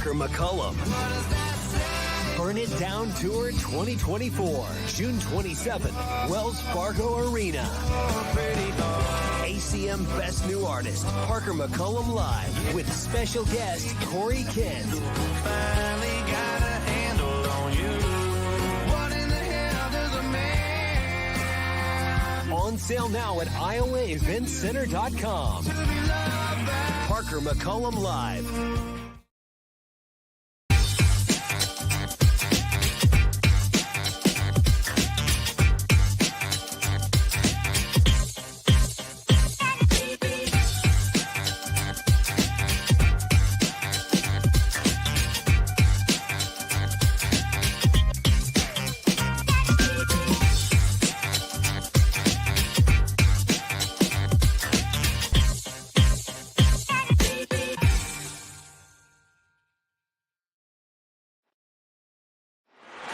Parker McCullum. Burn It Down Tour 2024, June 27th, Wells Fargo Arena. ACM Best New Artist, Parker McCullum Live, with special guest Corey Kent. On sale now at iowaeventcenter.com. Parker McCullum Live.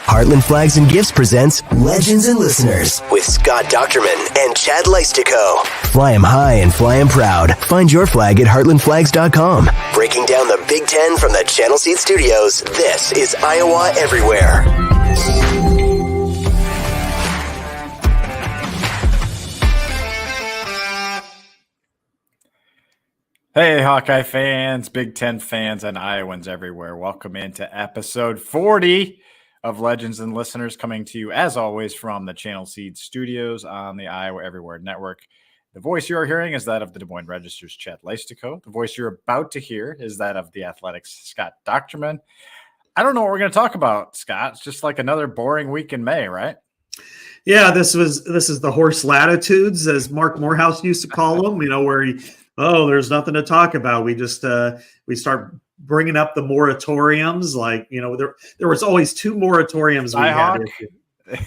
Heartland Flags and Gifts presents Legends and Listeners with Scott Dochterman and Chad Leistikow. Fly 'em high and fly 'em proud. Find your flag at heartlandflags.com. Breaking down the Big Ten from the Channel Seed Studios, this is Iowa Everywhere. Hey, Hawkeye fans, Big Ten fans, and Iowans everywhere. Welcome into episode 40 of Legends and Listeners, coming to you, as always, from the Channel Seed Studios on the Iowa Everywhere Network. The voice you are hearing is that of the Des Moines Register's Chad Leistikow. The voice you're about to hear is that of the Athletics' Scott Dochterman. I don't know what we're going to talk about, Scott. It's just like another boring week in May, right? Yeah, this is the horse latitudes, as Mark Morehouse used to call them, where there's nothing to talk about. We just we start bringing up the moratoriums, there was always two moratoriums we had.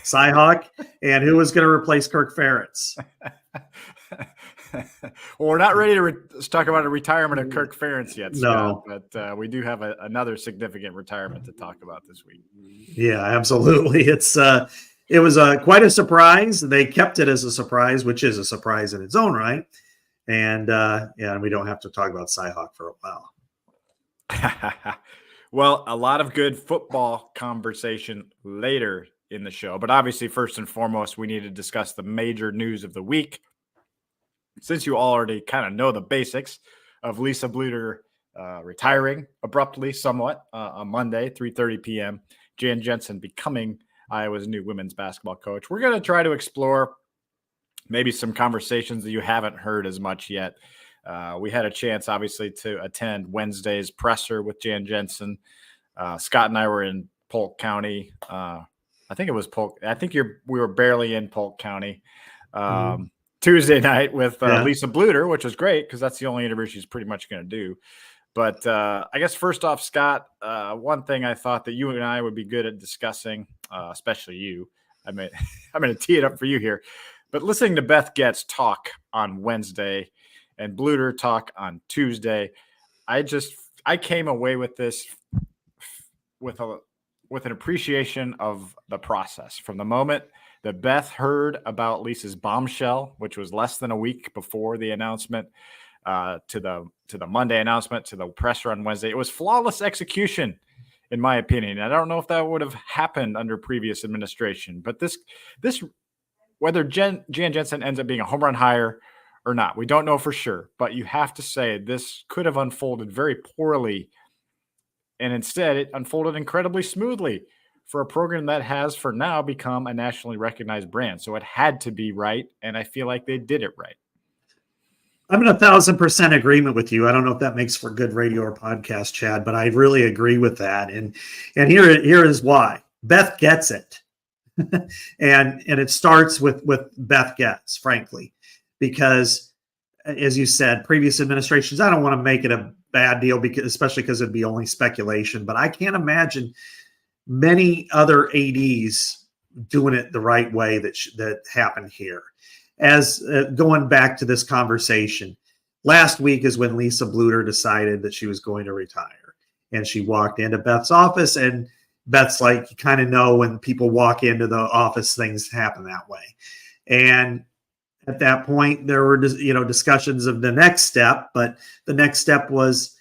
Cyhawk, and who was going to replace Kirk Ferentz? Well, we're not ready to talk about a retirement of Kirk Ferentz yet, Scott, no. But we do have another significant retirement to talk about this week. Yeah, absolutely. It was quite a surprise. They kept it as a surprise, which is a surprise in its own right. And we don't have to talk about Cyhawk for a while. Well, a lot of good football conversation later in the show, but obviously, first and foremost, we need to discuss the major news of the week. Since you already kind of know the basics of Lisa Bluder retiring abruptly somewhat on Monday, 3:30 p.m., Jensen becoming Iowa's new women's basketball coach, we're going to try to explore maybe some conversations that you haven't heard as much yet. We had a chance, obviously, to attend Wednesday's presser with Jensen. Scott and I were in Polk County. I think it was Polk. I think we were barely in Polk County Tuesday night with Lisa Bluder, which was great because that's the only interview she's pretty much going to do. But I guess first off, Scott, one thing I thought that you and I would be good at discussing, especially you. I'm going to tee it up for you here. But listening to Beth Getz talk on Wednesday and Bluder talk on Tuesday, I came away with this with an appreciation of the process from the moment that Beth heard about Lisa's bombshell, which was less than a week before the announcement, to the Monday announcement, to the presser on Wednesday. It was flawless execution, in my opinion. I don't know if that would have happened under previous administration, but this whether Jensen ends up being a home run hire or not, we don't know for sure. But you have to say this could have unfolded very poorly, and instead it unfolded incredibly smoothly for a program that has, for now, become a nationally recognized brand. So it had to be right, and I feel like they did it right. I'm in 1,000% agreement with you. I don't know if that makes for good radio or podcast, Chad, but I really agree with that. And here is why. Beth gets it. and it starts with Beth Getz, frankly, because as you said, previous administrations, I don't want to make it a bad deal especially because it'd be only speculation, but I can't imagine many other ADs doing it the right way that happened here. As going back to this conversation, last week is when Lisa Bluder decided that she was going to retire, and she walked into Beth's office, and Beth's like, you kind of know when people walk into the office, things happen that way. And at that point, there were, discussions of the next step, but the next step was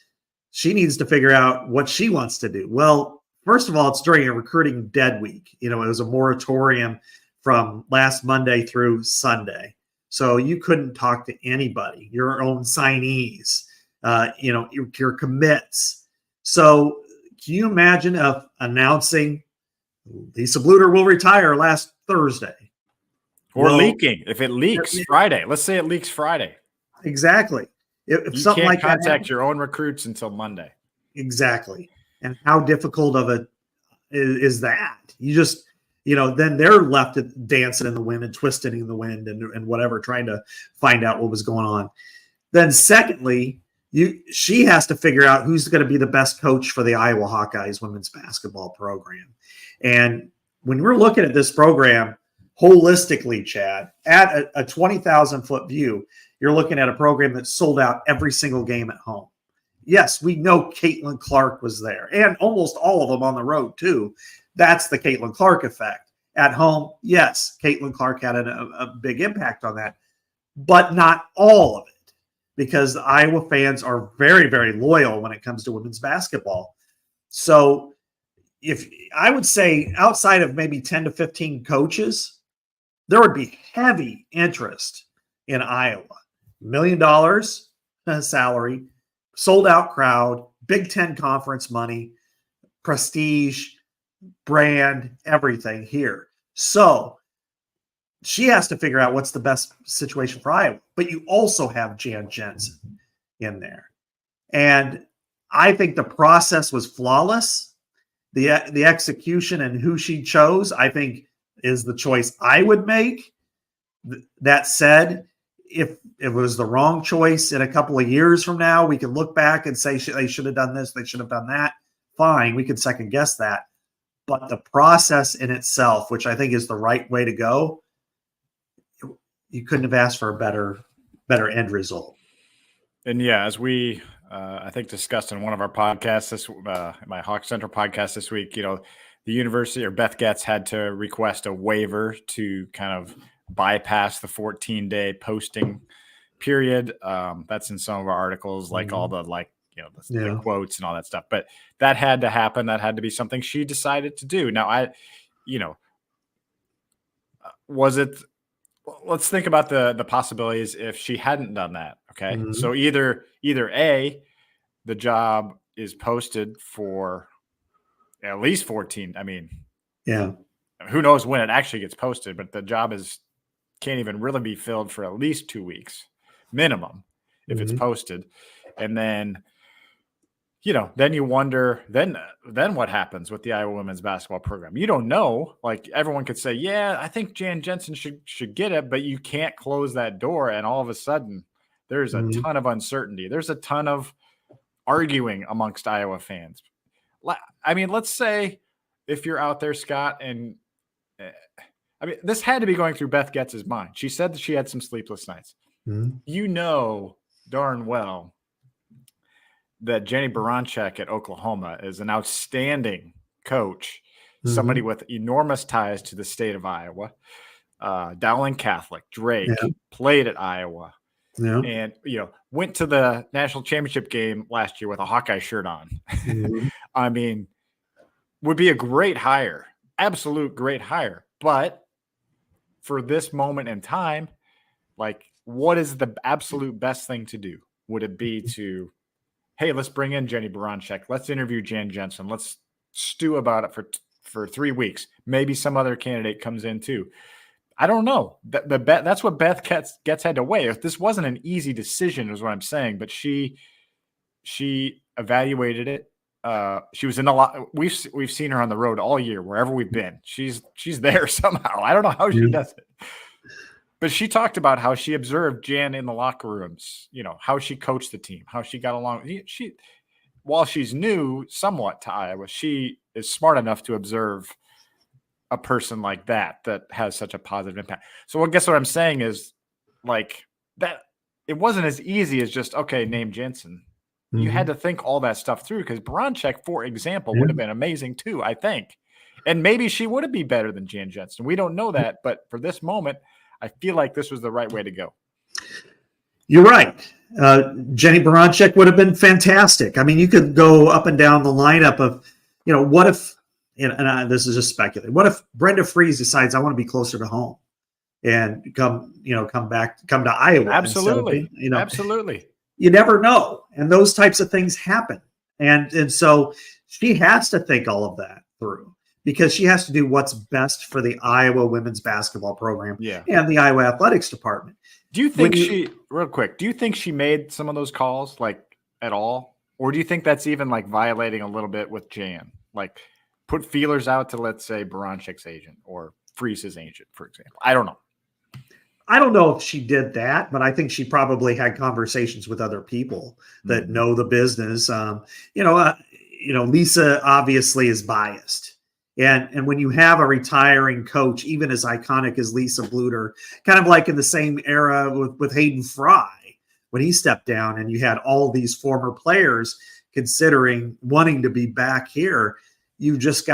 she needs to figure out what she wants to do. Well, first of all, it's during a recruiting dead week. It was a moratorium from last Monday through Sunday. So you couldn't talk to anybody, your own signees, your commits. So can you imagine announcing Lisa Bluder will retire last Thursday? Or leaking. If it leaks Friday, let's say it leaks Friday. Exactly. If you something can't like that contact your own recruits until Monday. Exactly. And how difficult of it is that? You just, then they're left dancing in the wind and twisting in the wind and whatever, trying to find out what was going on. Then secondly, she has to figure out who's going to be the best coach for the Iowa Hawkeyes women's basketball program. And when we're looking at this program holistically, Chad, at a 20,000 foot view, you're looking at a program that sold out every single game at home. Yes, we know Caitlin Clark was there, and almost all of them on the road too. That's the Caitlin Clark effect. At home, yes, Caitlin Clark had a big impact on that, but not all of it, because the Iowa fans are very, very loyal when it comes to women's basketball. So if I would say outside of maybe 10 to 15 coaches, there would be heavy interest in Iowa. $1 million salary, sold out crowd, Big Ten conference money, prestige, brand, everything here. So she has to figure out what's the best situation for Iowa. But you also have Jan Jensen in there. And I think the process was flawless. The execution and who she chose, I think, is the choice I would make. That said, if it was the wrong choice in a couple of years from now, we can look back and say they should have done this, they should have done that. Fine, we can second guess that. But the process in itself, which I think is the right way to go, you couldn't have asked for a better end result. And yeah, as we I think discussed in one of our podcasts, my Hawk Central podcast this week, the university or Beth Getz had to request a waiver to kind of bypass the 14-day posting period. That's in some of our articles, like all the the quotes and all that stuff. But that had to happen. That had to be something she decided to do. Now, was it? Let's think about the possibilities if she hadn't done that. Okay, so either A, the job is posted for at least 14. I mean, who knows when it actually gets posted, but the job can't even really be filled for at least 2 weeks minimum if it's posted. And then, then you wonder, then what happens with the Iowa women's basketball program? You don't know. Like, everyone could say, yeah, I think Jan Jensen should get it, but you can't close that door. And all of a sudden there's a ton of uncertainty. There's a ton of arguing amongst Iowa fans. I mean, let's say if you're out there, Scott, and this had to be going through Beth Getz's mind. She said that she had some sleepless nights. You know darn well that Jenny Baranczyk at Oklahoma is an outstanding coach, somebody with enormous ties to the state of Iowa. Dowling Catholic, Drake, played at Iowa, and went to the national championship game last year with a Hawkeye shirt on. I mean, would be a great hire, absolute great hire. But for this moment in time, like, what is the absolute best thing to do? Would it be to, hey, let's bring in Jenny Baranczyk, let's interview Jan Jensen, let's stew about it for 3 weeks. Maybe some other candidate comes in too. I don't know. That's what Beth Getz had to weigh. If this wasn't an easy decision, is what I'm saying. But she evaluated it. She was in a lot. We've seen her on the road all year, wherever we've been. She's there somehow. I don't know how she does it. But she talked about how she observed Jan in the locker rooms, how she coached the team, how she got along. While she's new somewhat to Iowa, she is smart enough to observe a person like that has such a positive impact. So I guess what I'm saying is, like, that it wasn't as easy as just, okay, name Jensen. You had to think all that stuff through, because Baranczyk, for example, would have been amazing too, I think. And maybe she would be better than Jan Jensen. We don't know that, but for this moment, I feel like this was the right way to go. You're right. Jenny Baranczyk would have been fantastic. I mean, you could go up and down the lineup of, what if, this is just speculating. What if Brenda Freese decides I want to be closer to home and come to Iowa? Absolutely. Absolutely. You never know. And those types of things happen. And so she has to think all of that through, because she has to do what's best for the Iowa women's basketball program and the Iowa athletics department. Do you think real quick, do you think she made some of those calls at all? Or do you think that's even violating a little bit with Jan? Put feelers out to, let's say, Baranczyk's agent or Freese's agent, for example. I don't know. I don't know if she did that, but I think she probably had conversations with other people that know the business. Lisa obviously is biased. And when you have a retiring coach, even as iconic as Lisa Bluder, kind of like in the same era with Hayden Fry, when he stepped down, and you had all these former players considering wanting to be back here, you just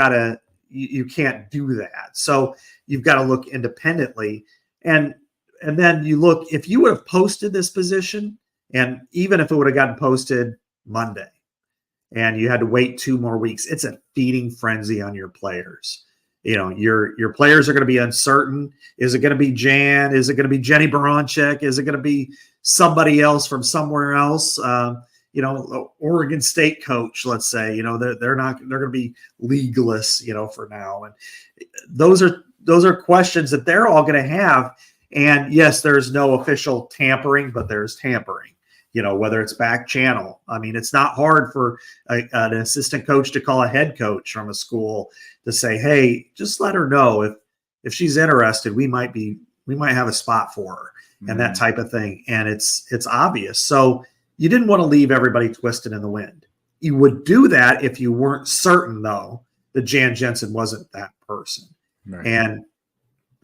you can't do that. So you've got to look independently. And then you look, if you would have posted this position, and even if it would have gotten posted Monday, and you had to wait 2 more weeks, it's a feeding frenzy on your players. Your players are going to be uncertain. Is it going to be Jan? Is it going to be Jenny Baranczyk? Is it going to be somebody else from somewhere else? Oregon State coach, let's say, they're going to be legalists, for now. And those are questions that they're all going to have. And yes, there's no official tampering, but there's tampering. Whether it's back channel. I mean, it's not hard for an assistant coach to call a head coach from a school to say, hey, just let her know if she's interested, we might have a spot for her, and that type of thing. And it's obvious. So you didn't want to leave everybody twisted in the wind. You would do that if you weren't certain, though, that Jan Jensen wasn't that person. Right.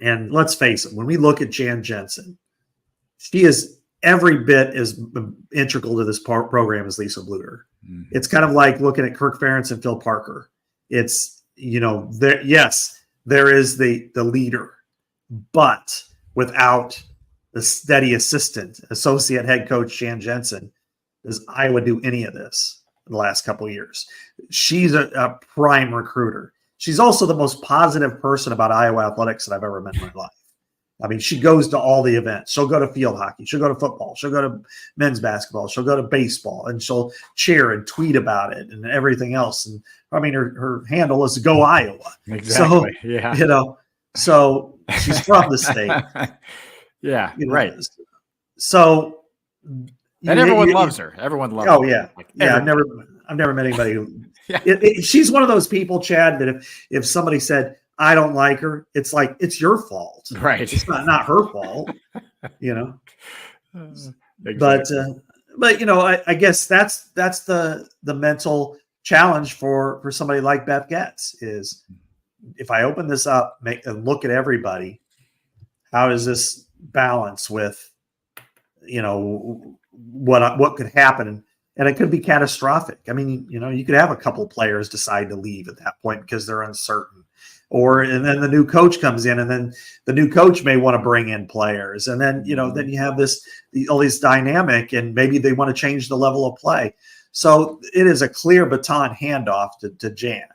And let's face it, when we look at Jan Jensen, she is every bit as integral to this program as Lisa Bluder. It's kind of like looking at Kirk Ferentz and Phil Parker. It's, there is the leader, but without the steady associate head coach Jan Jensen, does Iowa do any of this in the last couple of years? She's a prime recruiter. She's also the most positive person about Iowa athletics that I've ever met in my life. I mean, she goes to all the events. She'll go to field hockey. She'll go to football. She'll go to men's basketball. She'll go to baseball, and she'll cheer and tweet about it and everything else. And I mean, her handle is Go Iowa. Exactly. So, yeah. So she's from the state. Yeah. Right. So, and everyone loves her. Everyone loves her. Oh yeah. I've never met anybody who, she's one of those people, Chad, that if somebody said, I don't like her, it's like, it's your fault. Right. It's not her fault, Exactly. But I guess that's the mental challenge for somebody like Beth Getz is, if I open this up, and look at everybody, how does this balance with, what could happen? And it could be catastrophic. I mean, you could have a couple players decide to leave at that point because they're uncertain. And then the new coach comes in, and then the new coach may want to bring in players. And then, then you have all this dynamic, and maybe they want to change the level of play. So it is a clear baton handoff to Jan.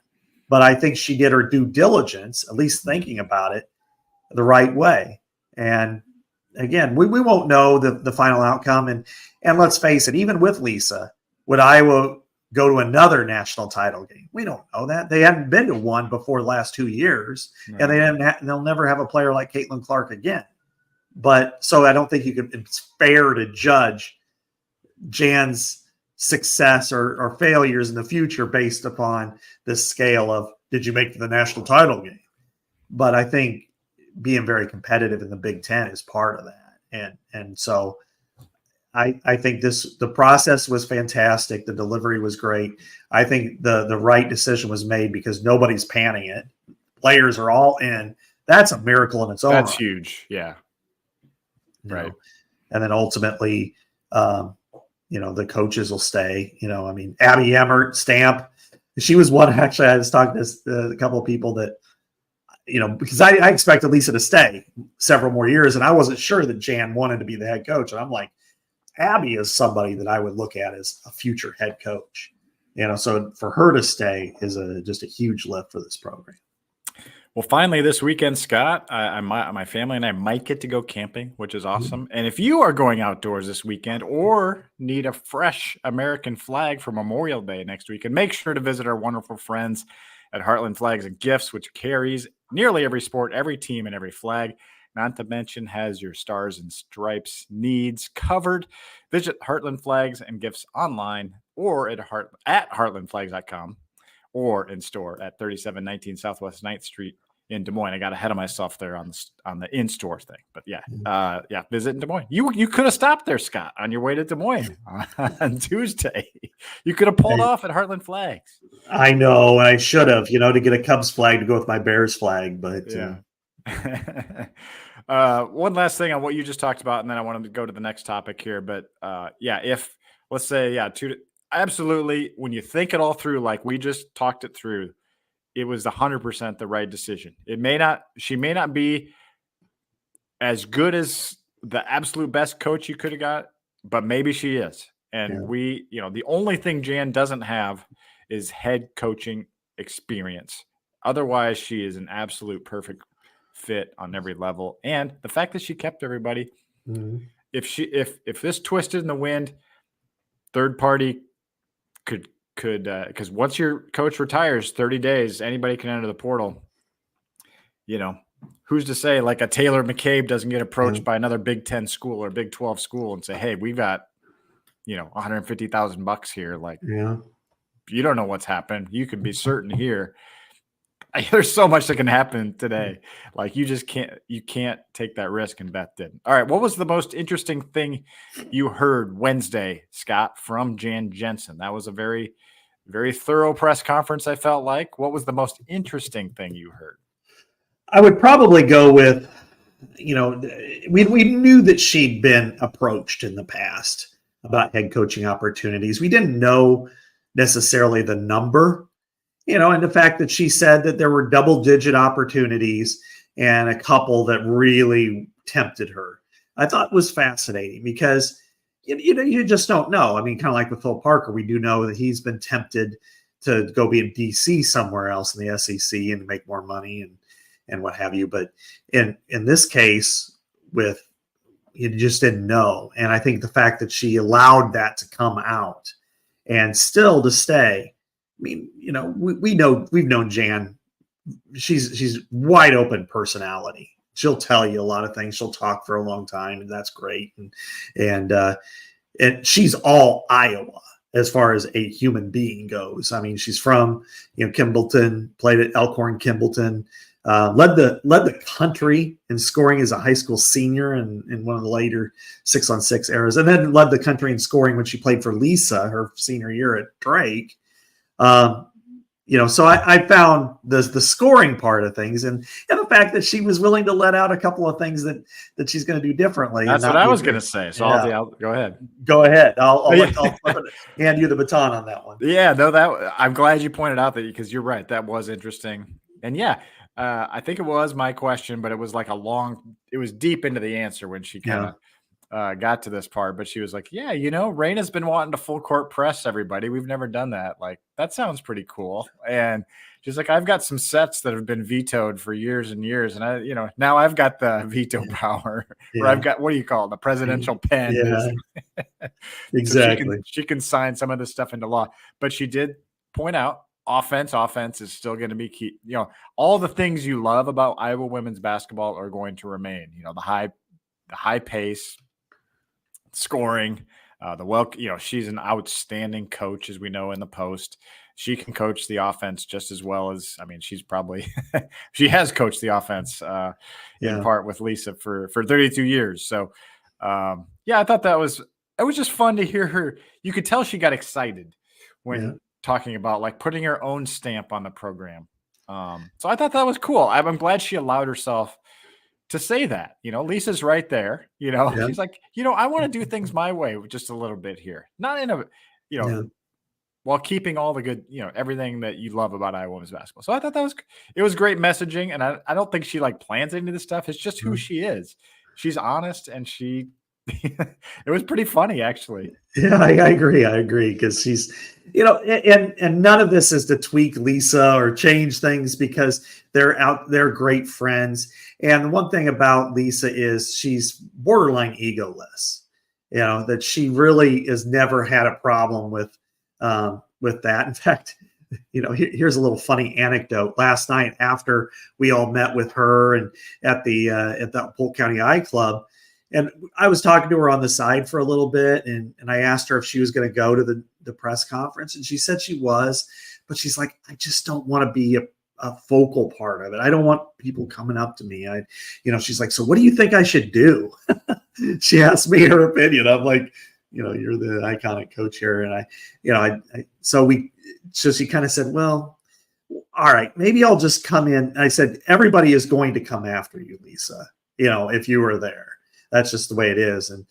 But I think she did her due diligence, at least thinking about it the right way. And again, we won't know the final outcome. And let's face it, even with Lisa, would Iowa go to another national title game? We don't know that. They hadn't been to one before the last 2 years, right. And they'll never have a player like Caitlin Clark again. But so I don't think it's fair to judge Jan's success or failures in the future based upon this scale of, did you make the national title game? But I think being very competitive in the Big Ten is part of that. And so I think the process was fantastic. The delivery was great. I think the right decision was made because nobody's panning it. Players are all in. That's a miracle in its own. That's huge. Yeah. Right. And then ultimately, the coaches will stay. I mean, Abby Emmert, Stamp, she was one. Actually, I was talking to a couple of people that, because I expected Lisa to stay several more years, and I wasn't sure that Jan wanted to be the head coach. And I'm like, Abby is somebody that I would look at as a future head coach. So for her to stay is just a huge lift for this program. Well, finally this weekend, Scott, my family and I might get to go camping, which is awesome. And if you are going outdoors this weekend or need a fresh American flag for Memorial Day next weekend, make sure to visit our wonderful friends at Heartland Flags and Gifts, which carries nearly every sport, every team, and every flag. Not to mention has your stars and stripes needs covered. Visit Heartland Flags and Gifts online or at heartlandflags.com. or in store at 3719 Southwest 9th Street in Des Moines. I got ahead of myself there on the in-store thing. But visit in Des Moines. You could have stopped there, Scott, on your way to Des Moines on Tuesday. You could have pulled off at Heartland Flags. I know. I should have, to get a Cubs flag to go with my Bears flag. But one last thing on what you just talked about, and then I wanted to go to the next topic here. But if let's say, absolutely, when you think it all through, like we just talked it through, it was 100% the right decision. She may not be as good as the absolute best coach you could have got, but maybe she is. And the only thing Jan doesn't have is head coaching experience. Otherwise, she is an absolute perfect fit on every level. And the fact that she kept everybody, if this twisted in the wind, third party could because once your coach retires 30 days, anybody can enter the portal. Who's to say like a Taylor McCabe doesn't get approached by another Big 10 school or Big 12 school and say, hey, we've got, $150,000 here. Like, you don't know what's happened. You can be certain here. There's so much that can happen today. Like you can't take that risk, and Beth didn't. All right. What was the most interesting thing you heard Wednesday, Scott, from Jan Jensen? That was a very, very thorough press conference, I felt like. What was the most interesting thing you heard? I would probably go with, we knew that she'd been approached in the past about head coaching opportunities. We didn't know necessarily the number. And the fact that she said that there were double-digit opportunities and a couple that really tempted her, I thought was fascinating because, you just don't know. I mean, kind of like with Phil Parker, we do know that he's been tempted to go be in D.C. somewhere else in the SEC and make more money and what have you. But in this case, you just didn't know. And I think the fact that she allowed that to come out and still to stay, I mean, we've known Jan. She's wide open personality. She'll tell you a lot of things. She'll talk for a long time, and that's great. And she's all Iowa as far as a human being goes. I mean, she's from Kimballton, played at Elkhorn Kimballton, led the country in scoring as a high school senior in one of the later 6-on-6 eras, and then led the country in scoring when she played for Lisa her senior year at Drake. So I found the scoring part of things and the fact that she was willing to let out a couple of things that she's going to do differently. That's what I was going to say. So I'll go ahead. Go ahead. I'll hand you the baton on that one. Yeah, no, I'm glad you pointed out that because you're right. That was interesting. And I think it was my question, but it was like it was deep into the answer when she kind of got to this part, but she was like, Raina's been wanting to full court press everybody. We've never done that. Like, that sounds pretty cool. And she's like, I've got some sets that have been vetoed for years and years. And now I've got the veto power where I've got, what do you call it? The presidential pen. Yeah. Exactly. So she can sign some of this stuff into law, but she did point out offense is still going to be key. All the things you love about Iowa women's basketball are going to remain, the high pace, scoring, she's an outstanding coach, as we know in the Post. She can coach the offense just as well as, she's probably she has coached the offense in part with Lisa for 32 years. So I thought it was just fun to hear her. You could tell she got excited when talking about like putting her own stamp on the program. So I thought that was cool. I'm glad she allowed herself to say that. Lisa's right there. She's like, I want to do things my way just a little bit here, not in a, while keeping all the good, everything that you love about Iowa women's basketball. So I thought it was great messaging, and I don't think she like plans any of this stuff. It's just who she is. She's honest, and she It was pretty funny, actually. Yeah, I agree because she's, and none of this is to tweak Lisa or change things because they're great friends. And one thing about Lisa is she's borderline egoless. That she really has never had a problem with that. In fact, here's a little funny anecdote. Last night, after we all met with her and at the Polk County Eye Club, and I was talking to her on the side for a little bit, and I asked her if she was going to go to the press conference, and she said she was, but she's like, I just don't want to be a focal part of it. I don't want people coming up to me. She's like, so what do you think I should do? She asked me her opinion. I'm like, you're the iconic coach here, and so she kind of said, well, all right, maybe I'll just come in. And I said, everybody is going to come after you, Lisa. If you were there. That's just the way it is. And,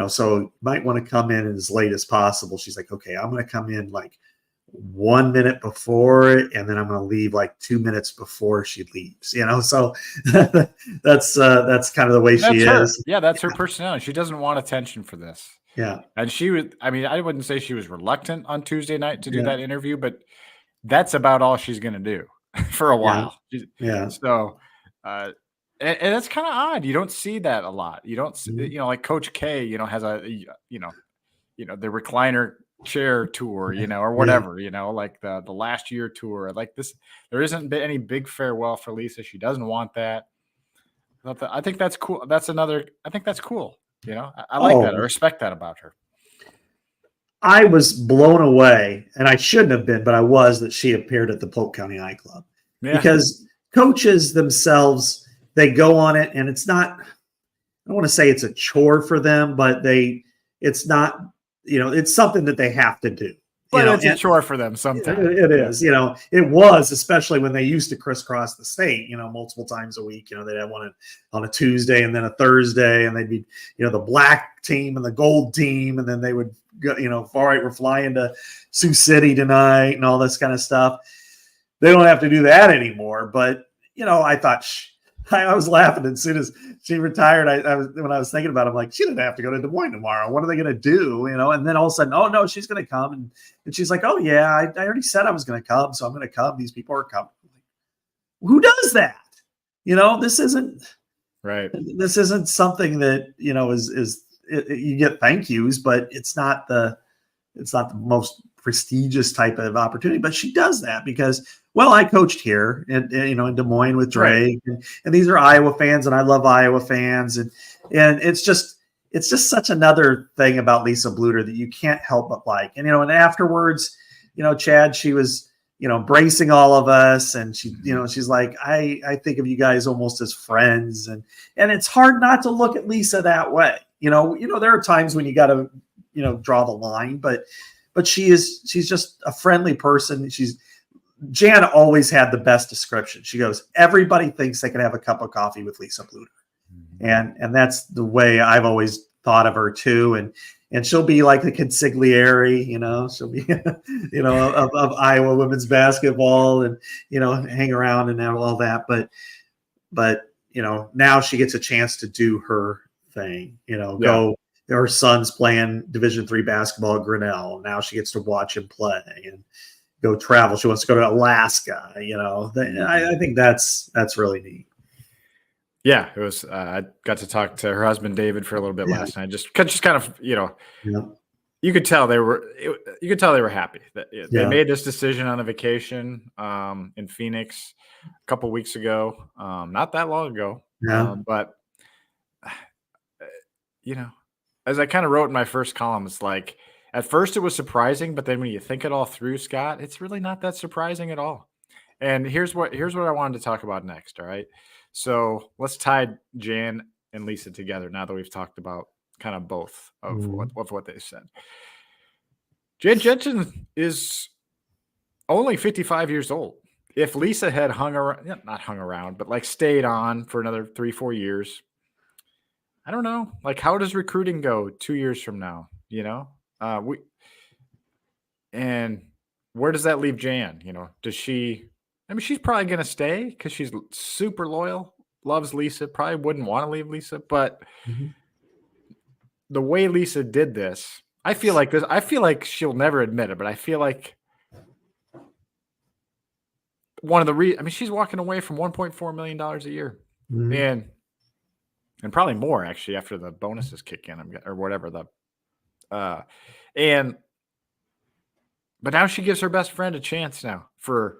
so you might want to come in as late as possible. She's like, okay, I'm going to come in like 1 minute before, and then I'm going to leave like 2 minutes before she leaves, so that's kind of the way she is. Yeah. That's her personality. She doesn't want attention for this. Yeah. And I wouldn't say she was reluctant on Tuesday night to do that interview, but that's about all she's going to do for a while. Yeah. So, and it's kind of odd. You don't see that a lot. You don't see, like Coach K, has the recliner chair tour, or whatever, like the last year tour, like this. There isn't any big farewell for Lisa. She doesn't want that. I think that's cool. I think that's cool. I like that. I respect that about her. I was blown away, and I shouldn't have been, but I was, that she appeared at the Polk County Eye Club because coaches themselves, they go on it, and it's not, I don't want to say it's a chore for them, but it's not, it's something that they have to do. But it's a chore for them sometimes. It is, it was, especially when they used to crisscross the state, multiple times a week. They'd have one on a Tuesday and then a Thursday, and they'd be, the black team and the gold team. And then they would go, all right, we're flying to Sioux City tonight and all this kind of stuff. They don't have to do that anymore. But, I thought, I was laughing as soon as she retired. When I was thinking about it, I'm like, she doesn't have to go to Des Moines tomorrow. What are they going to do? And then all of a sudden, oh no, she's going to come. And she's like, oh yeah, I already said I was going to come. So I'm going to come. These people are coming. Who does that? This isn't right. This isn't something that, you get thank yous, but it's not the most prestigious type of opportunity. But she does that because, well, I coached here in Des Moines with Drake, and these are Iowa fans, and I love Iowa fans, and it's just such another thing about Lisa Bluder that you can't help but like. And and afterwards, Chad, she was bracing all of us, and she she's like, I think of you guys almost as friends, and it's hard not to look at Lisa that way. There are times when you got to draw the line, but she's just a friendly person. Jan always had the best description. She goes, everybody thinks they can have a cup of coffee with Lisa Bluder. And that's the way I've always thought of her too. And she'll be like the consigliere, she'll be, of Iowa women's basketball, and, hang around and all that. But, now she gets a chance to do her thing, go. Her son's playing Division III basketball at Grinnell. Now she gets to watch him play and go travel. She wants to go to Alaska. I think that's really neat. Yeah, it was. I got to talk to her husband David for a little bit last night. Just kind of, you could tell they were happy that they made this decision on a vacation in Phoenix a couple weeks ago, not that long ago. But as I kind of wrote in my first column, it's like, at first it was surprising, but then when you think it all through, Scott, it's really not that surprising at all. And here's what I wanted to talk about next. All right. So let's tie Jan and Lisa together now that we've talked about kind of both of what they said. Jan Jensen is only 55 years old. If Lisa had not hung around, but like stayed on for another 3-4 years, I don't know. Like, how does recruiting go 2 years from now? And where does that leave Jan? Does she? I mean, she's probably going to stay because she's super loyal, loves Lisa. Probably wouldn't want to leave Lisa, but the way Lisa did this, I feel like she'll never admit it, but I feel like one of the she's walking away from $1.4 million a year, Mhm. and probably more actually after the bonuses kick in or whatever but now she gives her best friend a chance now for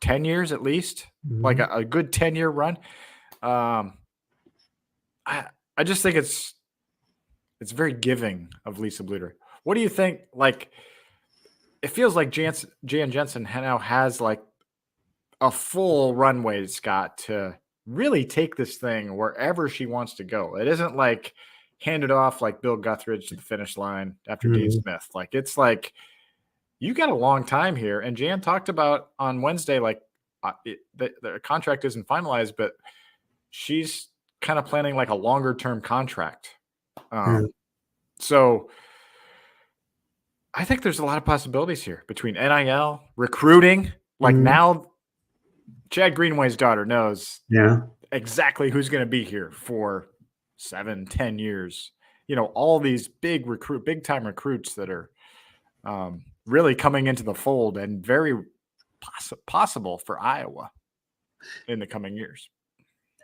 10 years at least, like Mhm. a good 10-year run. I just think it's very giving of Lisa Bluder. What do you think? Like, it feels like Jan Jensen now has like a full runway, Scott, to really take this thing wherever she wants to go. It isn't like handed off like Bill Guthridge to the finish line after Dean Mhm. Smith. Like, it's like you got a long time here. And Jan talked about on Wednesday, like the contract isn't finalized, but she's kind of planning like a longer term contract. Yeah. So I think there's a lot of possibilities here between NIL, recruiting. Like Mhm. now, Chad Greenway's daughter knows Yeah. exactly who's going to be here for 7-10 years. You know, all these big time recruits that are really coming into the fold and very possible for Iowa in the coming years.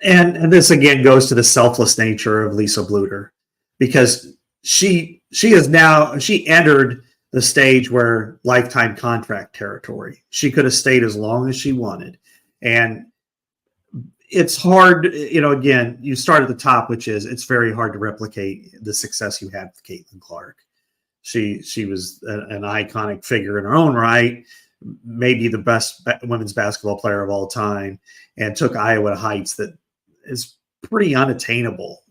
And this again goes to the selfless nature of Lisa Bluder, because she entered the stage where lifetime contract territory. She could have stayed as long as she wanted. And it's hard, again, you start at the top, which is it's very hard to replicate the success you had with Caitlin Clark. She was an iconic figure in her own right, maybe the best women's basketball player of all time, and took Iowa to heights that is pretty unattainable,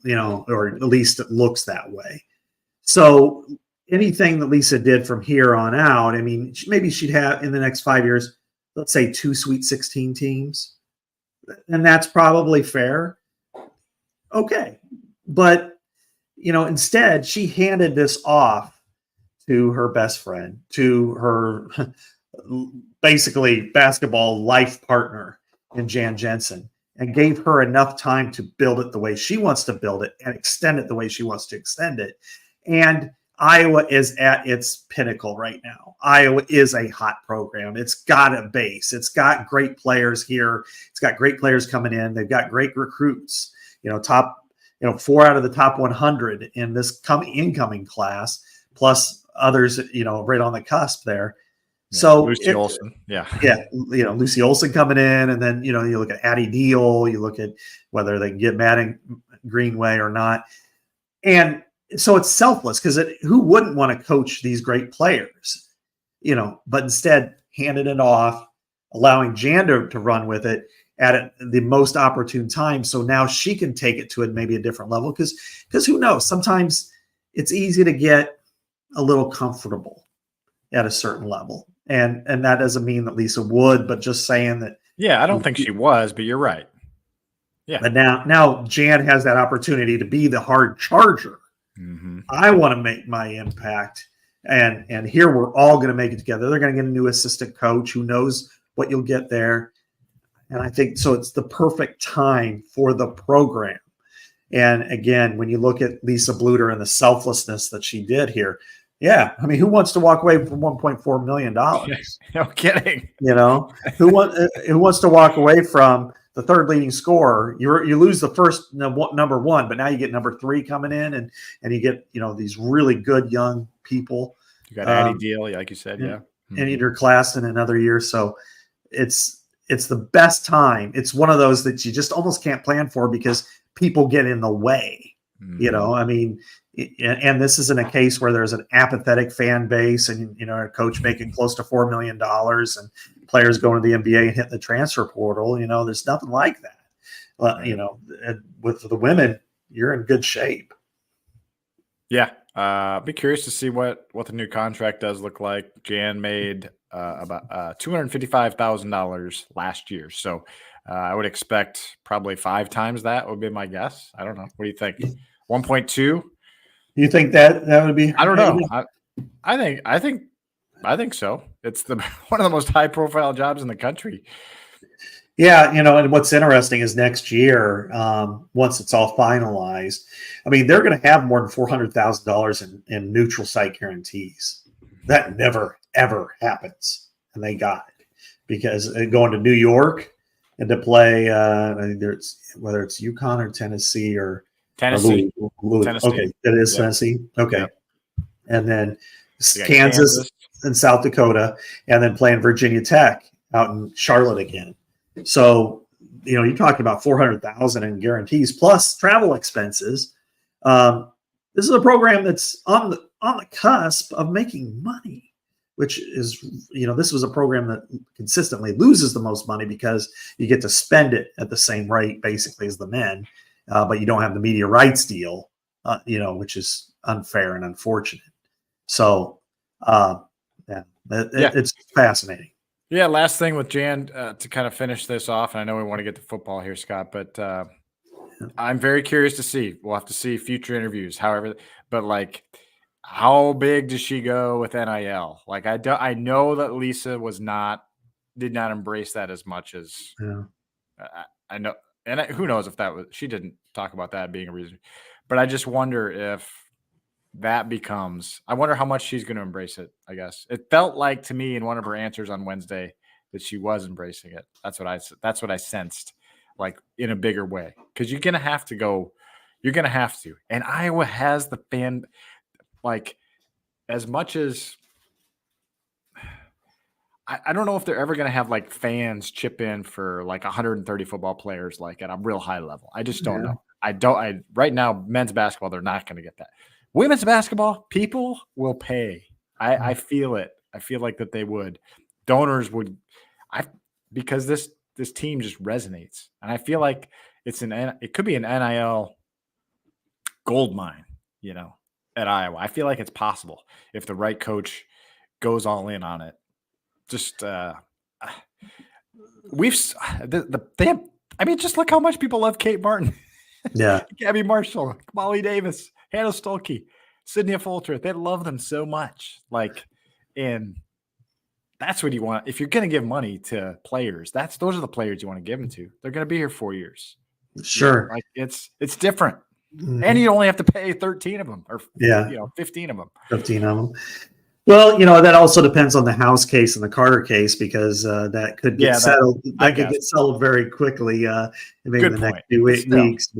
or at least it looks that way. So anything that Lisa did from here on out, I mean, maybe she'd have in the next 5 years, let's say 2 Sweet 16 teams, and that's probably fair. Okay. But, instead she handed this off to her best friend, to her basically basketball life partner in Jan Jensen, and gave her enough time to build it the way she wants to build it and extend it the way she wants to extend it. And Iowa is at its pinnacle right now. Iowa is a hot program. It's got a base. It's got great players here. It's got great players coming in. They've got great recruits. 4 out of the top 100 in this incoming class, plus others, right on the cusp there. Yeah, So Lucy Olson, yeah, Lucy Olson coming in, and then you look at Addie Deal, you look at whether they can get Madden Greenway or not, and so it's selfless because who wouldn't want to coach these great players, but instead handed it off, allowing Jan to run with it at the most opportune time. So now she can take it to maybe a different level because who knows? Sometimes it's easy to get a little comfortable at a certain level. And that doesn't mean that Lisa would, but just saying that. Yeah, I don't think she was, but you're right. Yeah. But now Jan has that opportunity to be the hard charger. Mm-hmm. I want to make my impact. And here we're all going to make it together. They're going to get a new assistant coach who knows what you'll get there. And I think so it's the perfect time for the program. And again, when you look at Lisa Bluder and the selflessness that she did here, yeah, I mean, who wants to walk away from $1.4 million? No kidding. Who wants to walk away from the third leading scorer? You lose the first number one, but now you get number 3 coming in, and you get these really good young people. You got Addie Deal, like you said, yeah, and in your class in another year. So it's the best time. It's one of those that you just almost can't plan for because people get in the way. Mm-hmm. I mean, and this isn't a case where there's an apathetic fan base and a coach making close to $4 million and players going to the NBA and hitting the transfer portal. There's nothing like that. With the women, you're in good shape. Yeah. Be curious to see what the new contract does look like. Jan made about $255,000 last year. So I would expect probably 5 times that would be my guess. I don't know. What do you think? 1.2? You think that would be? I don't know. I think so. It's one of the most high profile jobs in the country. Yeah, and what's interesting is next year, once it's all finalized, I mean, they're going to have more than $400,000 in neutral site guarantees. That never, ever happens. And they got it because going to New York and to play, whether it's UConn or Tennessee or Tennessee. Tennessee. Okay, it is Tennessee. Okay. Yep. And then Kansas and South Dakota, and then playing Virginia Tech out in Charlotte again. So, you're talking about $400,000 in guarantees plus travel expenses. This is a program that's on the cusp of making money, which is, this was a program that consistently loses the most money because you get to spend it at the same rate basically as the men, but you don't have the media rights deal, which is unfair and unfortunate. So, it's fascinating. Yeah, last thing with Jan to kind of finish this off, and I know we want to get to football here, Scott, but I'm very curious to see. We'll have to see future interviews, however, but like, how big does she go with NIL? Like, I know that Lisa did not embrace that as much as I know, and who knows if she didn't talk about that being a reason, but I just wonder if that becomes, I wonder how much she's going to embrace it, I guess. It felt like to me in one of her answers on Wednesday that she was embracing it. That's what I sensed, like in a bigger way. Because you're going to have to. And Iowa has the fan, like, as much as, I don't know if they're ever going to have like fans chip in for like 130 football players, like at a real high level. I just don't know. Right now, men's basketball, they're not going to get that. Women's basketball, people will pay. I feel it. I feel like that they would. Donors would. Because this team just resonates, and I feel like it could be an NIL gold mine, at Iowa. I feel like it's possible if the right coach goes all in on it. Just just look how much people love Kate Martin. Yeah, Gabby Marshall, Molly Davis, Hannah Stolke, Sydney Folter. They love them so much. Like, and that's what you want. If you're going to give money to players, those are the players you want to give them to. They're going to be here 4 years. Sure. Like it's different. Mm-hmm. And you only have to pay 13 of them or 15 of them. 15 of them. Well, that also depends on the House case and the Carter case because that could get settled. That could get settled very quickly, maybe in the next few weeks.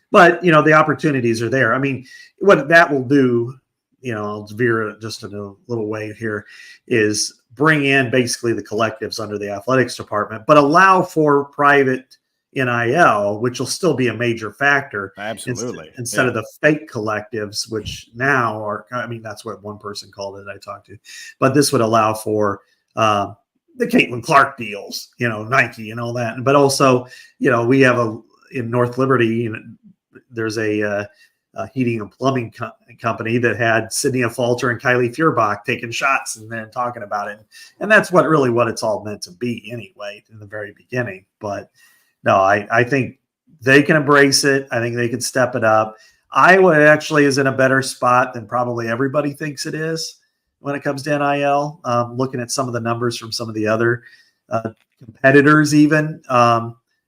But the opportunities are there. I mean, what that will do, I'll veer just in a little way here, is bring in basically the collectives under the athletics department, but allow for private NIL, which will still be a major factor. Absolutely. Instead of the fake collectives, which now are, that's what one person called it I talked to. But this would allow for the Caitlin Clark deals, Nike and all that. But also, we have in North Liberty, there's a heating and plumbing company that had Sydney Falter and Kylie Feuerbach taking shots and then talking about it. And that's what it's all meant to be anyway in the very beginning. But no, I think they can embrace it. I think they can step it up. Iowa actually is in a better spot than probably everybody thinks it is when it comes to NIL. Looking at some of the numbers from some of the other competitors even,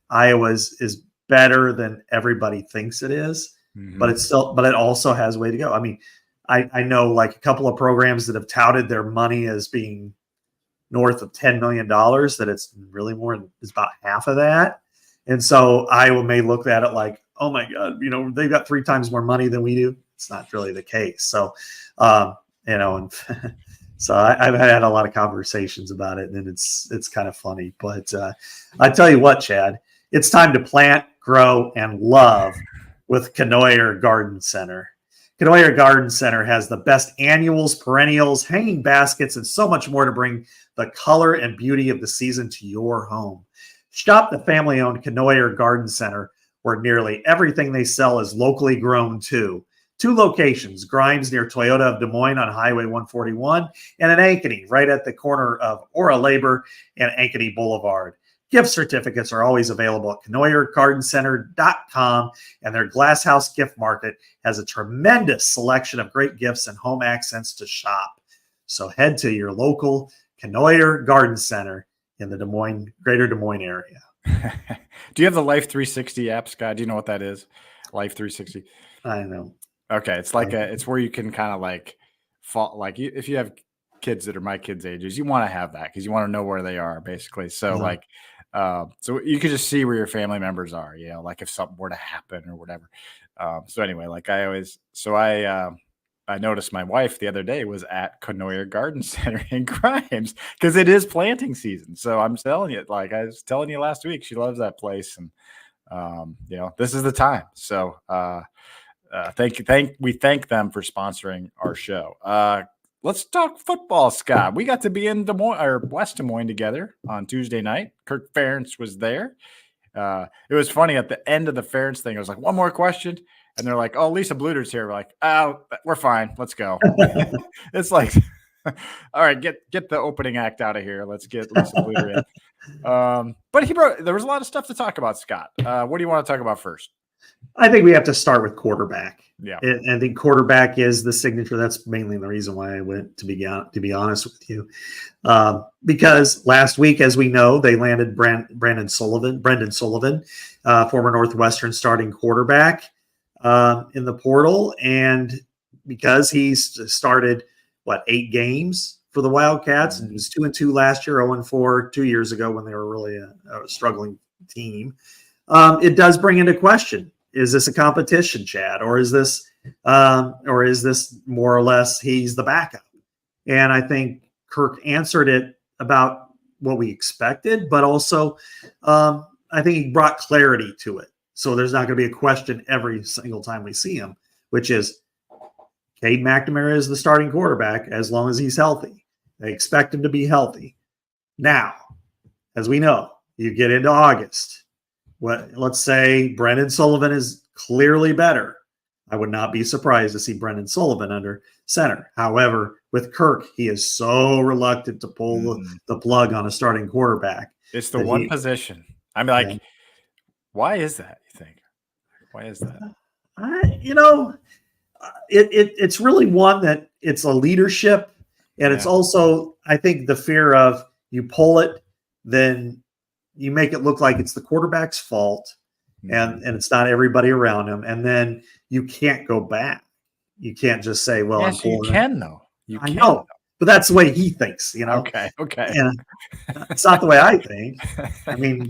Iowa is better than everybody thinks it is. Mm-hmm. But it also has a way to go. I mean, I know like a couple of programs that have touted their money as being north of $10 million, that it's really it's about half of that. And so Iowa may look at it like, oh my God, they've got 3 times more money than we do. It's not really the case. So, and so I've had a lot of conversations about it, and it's kind of funny. But I tell you what, Chad, it's time to plant, grow, and love with Knoyer Garden Center. Knoyer Garden Center has the best annuals, perennials, hanging baskets, and so much more to bring the color and beauty of the season to your home. Shop the family-owned Knoyer Garden Center, where nearly everything they sell is locally grown too. 2 locations, Grimes near Toyota of Des Moines on Highway 141, and in Ankeny, right at the corner of Ora Labor and Ankeny Boulevard. Gift certificates are always available at KnoyerGardenCenter.com, and their Glass House Gift Market has a tremendous selection of great gifts and home accents to shop. So head to your local Knoyer Garden Center in the greater Des Moines area. Do you have the Life 360 app, Scott? Do you know what that is? Life 360. I know. Okay, it's like it's where you can kind of like fall, like if you have kids that are my kids' ages, you want to have that because you want to know where they are, basically. So like, so you could just see where your family members are, like if something were to happen or whatever. So anyway, like I noticed my wife the other day was at Conoyer Garden Center in Grimes because it is planting season. So I'm telling you, like I was telling you last week, she loves that place, and this is the time. So we thank them for sponsoring our show. Let's talk football, Scott. We got to be in Des Moines or West Des Moines together on Tuesday night. Kirk Ferentz was there. It was funny at the end of the Ferentz thing. It was like, one more question. And they're like, oh, Lisa Bluder's here. We're like, oh, we're fine. Let's go. It's like, all right, get the opening act out of here. Let's get Lisa Bluder in. But there was a lot of stuff to talk about, Scott. What do you want to talk about first? I think we have to start with quarterback. Yeah. I think quarterback is the signature. That's mainly the reason why I went, to be honest with you. Because last week, as we know, they landed Brendan Sullivan, former Northwestern starting quarterback in the portal. And because he's started, 8 games for the Wildcats, and he was 2-2 last year, 0-4 2 years ago when they were really a struggling team. It does bring into question, is this a competition, Chad, or is this more or less he's the backup? And I think Kirk answered it about what we expected, but also I think he brought clarity to it. So there's not going to be a question every single time we see him, which is Cade McNamara is the starting quarterback as long as he's healthy. They expect him to be healthy. Now, as we know, you get into August. Let's say Brendan Sullivan is clearly better. I would not be surprised to see Brendan Sullivan under center. However, with Kirk, he is so reluctant to pull the plug on a starting quarterback. It's the one position. I mean, like, why is that, you think? Why is that? It's really one that it's a leadership, and it's also, I think, the fear of you pull it, then you make it look like it's the quarterback's fault, and it's not everybody around him. And then you can't go back. You can't just say, well, I'm pulling. You can, though. I know, but that's the way he thinks, Okay. And it's not the way I think. I mean,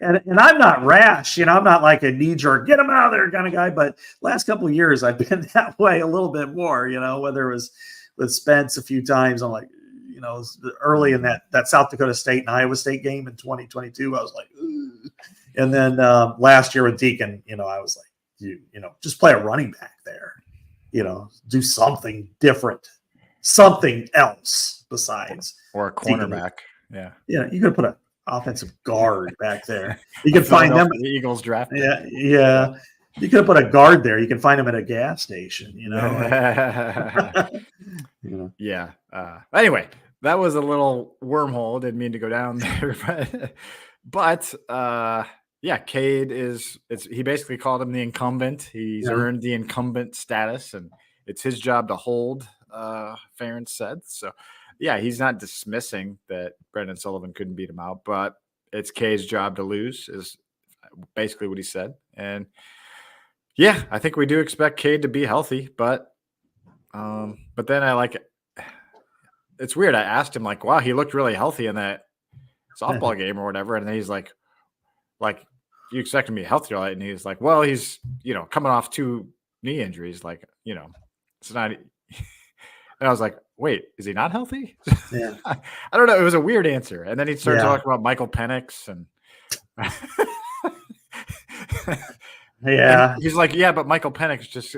and I'm not rash, I'm not like a knee-jerk, get him out of there kind of guy. But last couple of years, I've been that way a little bit more, whether it was with Spence a few times. I'm like, early in that South Dakota State and Iowa State game in 2022, I was like, ooh. And then last year with Deacon, I was like, just play a running back there, do something different, something else besides. Or a cornerback. Deacon. Yeah. You could put an offensive guard back there. You could find them. The Eagles draft. Yeah. You could put a guard there. You can find him at a gas station, Yeah. Anyway, that was a little wormhole. Didn't mean to go down there, but Cade he basically called him the incumbent. He's earned the incumbent status, and it's his job to hold. Ferentz said so. Yeah, he's not dismissing that Brendan Sullivan couldn't beat him out, but it's Cade's job to lose, is basically what he said. And yeah, I think we do expect Cade to be healthy, but then it's weird. I asked him, like, wow, he looked really healthy in that softball game or whatever. And then he's like, you expect him to be healthy, right? And he's like, well, he's, coming off 2 knee injuries. Like, it's not. And I was like, wait, is he not healthy? Yeah. I don't know. It was a weird answer. And then he started talking about Michael Penix and yeah. And he's like, yeah, but Michael Penix just,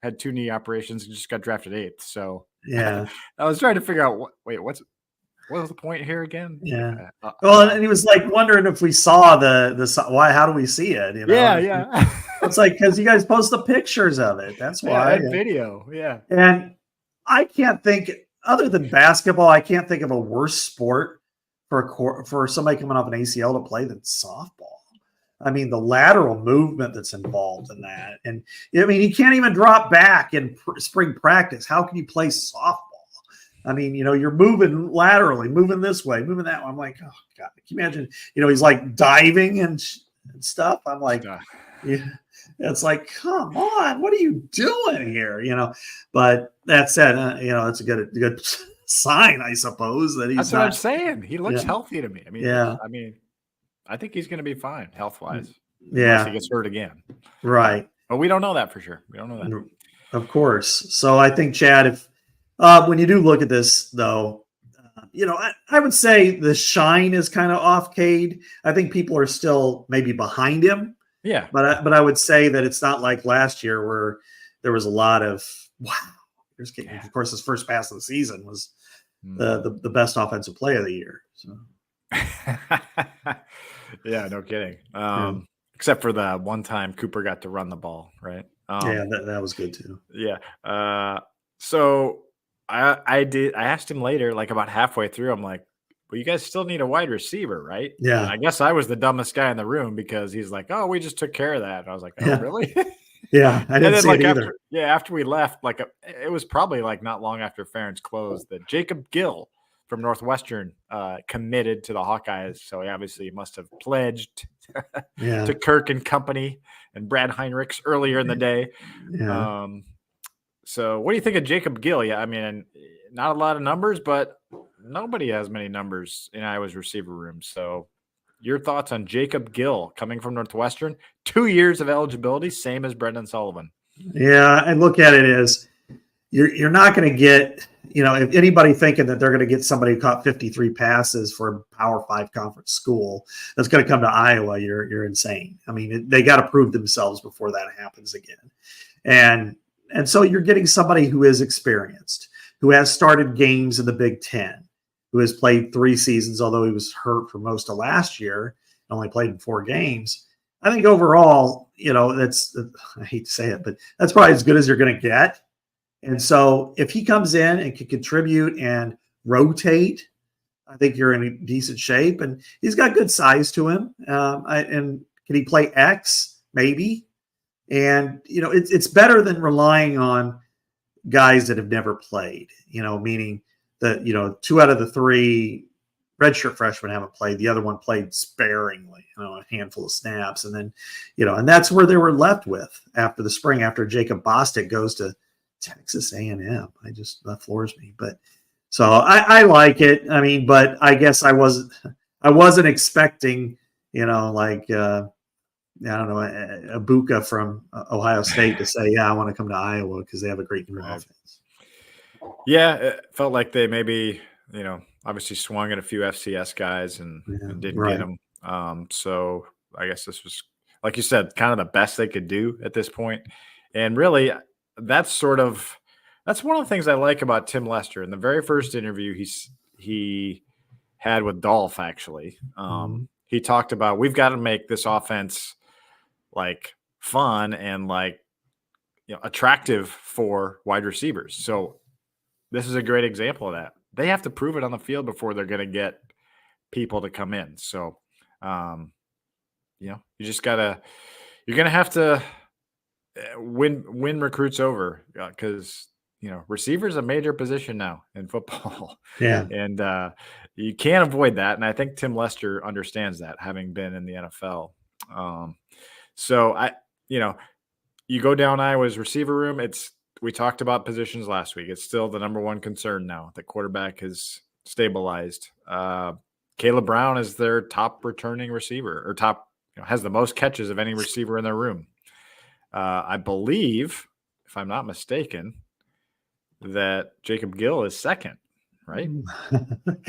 had 2 knee operations and just got drafted 8th. So yeah, I was trying to figure out what was the point here again? Yeah. Well, and he was like wondering if we saw why, how do we see it? Yeah. It's like, cause you guys post the pictures of it. That's why. And video. Yeah. And I can't think, other than basketball, I can't think of a worse sport for somebody coming off an ACL to play than softball. I mean, the lateral movement that's involved in that. And I mean, you can't even drop back in spring practice. How can you play softball? I mean, you're moving laterally, moving this way, moving that way. I'm like, oh God, can you imagine? He's like diving and stuff. I'm like, yeah, it's like, come on, what are you doing here? But that said, it's a good sign, I suppose, that he's That's what I'm saying. He looks healthy to me. I mean, I think he's going to be fine health-wise. Unless he gets hurt again. Right. But we don't know that for sure. We don't know that. Of course. So I think, Chad, if when you do look at this, though, I would say the shine is kind of off Cade. I think people are still maybe behind him. Yeah. But I would say that it's not like last year where there was a lot of, wow. Here's Cade. Of course, his first pass of the season was the best offensive play of the year. So. Yeah, no kidding. Except for the one time Cooper got to run the ball, right? That was good too. Yeah. So I asked him later, like about halfway through, I'm like, well, you guys still need a wide receiver, right? Yeah. And I guess I was the dumbest guy in the room because he's like, oh, we just took care of that. And I was like, oh, really? Yeah, I didn't see it either. After we left, it was probably like not long after Ferentz closed that Jacob Gill from Northwestern committed to the Hawkeyes. So he obviously must have pledged to Kirk and company and Brad Heinrichs earlier in the day. Yeah. So what do you think of Jacob Gill? Yeah, I mean, not a lot of numbers, but nobody has many numbers in Iowa's receiver room. So your thoughts on Jacob Gill coming from Northwestern? 2 years of eligibility, same as Brendan Sullivan. Yeah, I look at it as you're not going to get, if anybody thinking that they're going to get somebody who caught 53 passes for a Power 5 conference school that's going to come to Iowa, you're insane. I mean, they got to prove themselves before that happens again. And so you're getting somebody who is experienced, who has started games in the Big Ten, who has played 3 seasons, although he was hurt for most of last year, only played in 4 games. I think overall, that's, I hate to say it, but that's probably as good as you're going to get. And so if he comes in and can contribute and rotate, I think you're in decent shape. And he's got good size to him. And can he play X? Maybe. And, it's better than relying on guys that have never played, meaning that, 2 out of the 3 redshirt freshmen haven't played. The other one played sparingly, a handful of snaps. And then, and that's where they were left with after the spring, after Jacob Bostic goes to Texas A&M. That floors me. But so I like it. I mean, but I guess I wasn't expecting, I don't know, a Buka from Ohio State to say, yeah, I want to come to Iowa because they have a great new offense. Yeah, it felt like they maybe, obviously swung at a few FCS guys and didn't get them. So I guess this was, like you said, kind of the best they could do at this point. And really, that's one of the things I like about Tim Lester. In the very first interview he had with Dolph, actually, he talked about, we've got to make this offense like fun and like, attractive for wide receivers. So this is a great example of that. They have to prove it on the field before they're going to get people to come in. So, you just gotta, you're going to have to win recruits over because, receivers a major position now in football. Yeah. And you can't avoid that. And I think Tim Lester understands that, having been in the NFL. So you go down Iowa's receiver room. We talked about positions last week. It's still the number one concern now. The quarterback has stabilized. Caleb Brown is their top returning receiver, or top, has the most catches of any receiver in their room. I believe, if I'm not mistaken, that Jacob Gill is second, right? I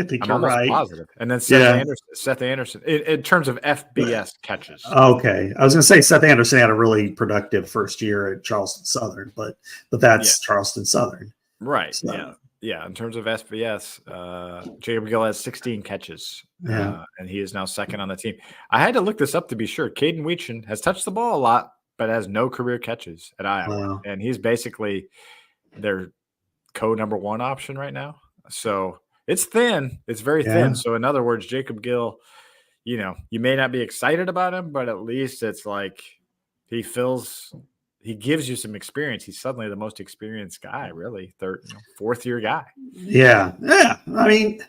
think I'm you're almost right. positive. And then Seth Anderson in terms of FBS catches. Okay. I was going to say Seth Anderson had a really productive first year at Charleston Southern, but that's Charleston Southern. Right. So. Yeah. In terms of FBS, Jacob Gill has 16 catches, and he is now second on the team. I had to look this up to be sure. Caden Weechin has touched the ball a lot, but has no career catches at Iowa. Wow. And he's basically their co-number 1 option right now. So it's thin. It's very thin. So in other words, Jacob Gill, you may not be excited about him, but at least it's like he he gives you some experience. He's suddenly the most experienced guy, really, fourth year guy. Yeah. I mean,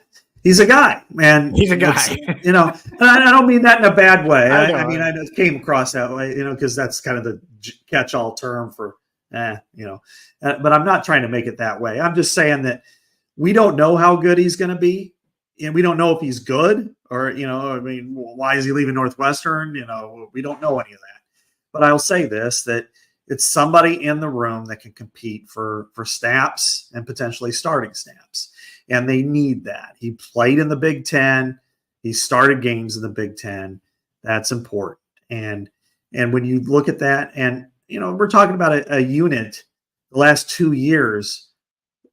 he's a guy, man. He's a guy. And I don't mean that in a bad way. I mean, I just came across that way, because that's kind of the catch-all term for, but I'm not trying to make it that way. I'm just saying that we don't know how good he's going to be, and we don't know if he's good or, I mean, why is he leaving Northwestern? We don't know any of that. But I'll say this, that it's somebody in the room that can compete for snaps and potentially starting snaps. And they need that. He played in the Big Ten. He started games in the Big Ten. That's important. And when you look at that, and, we're talking about a unit the last 2 years,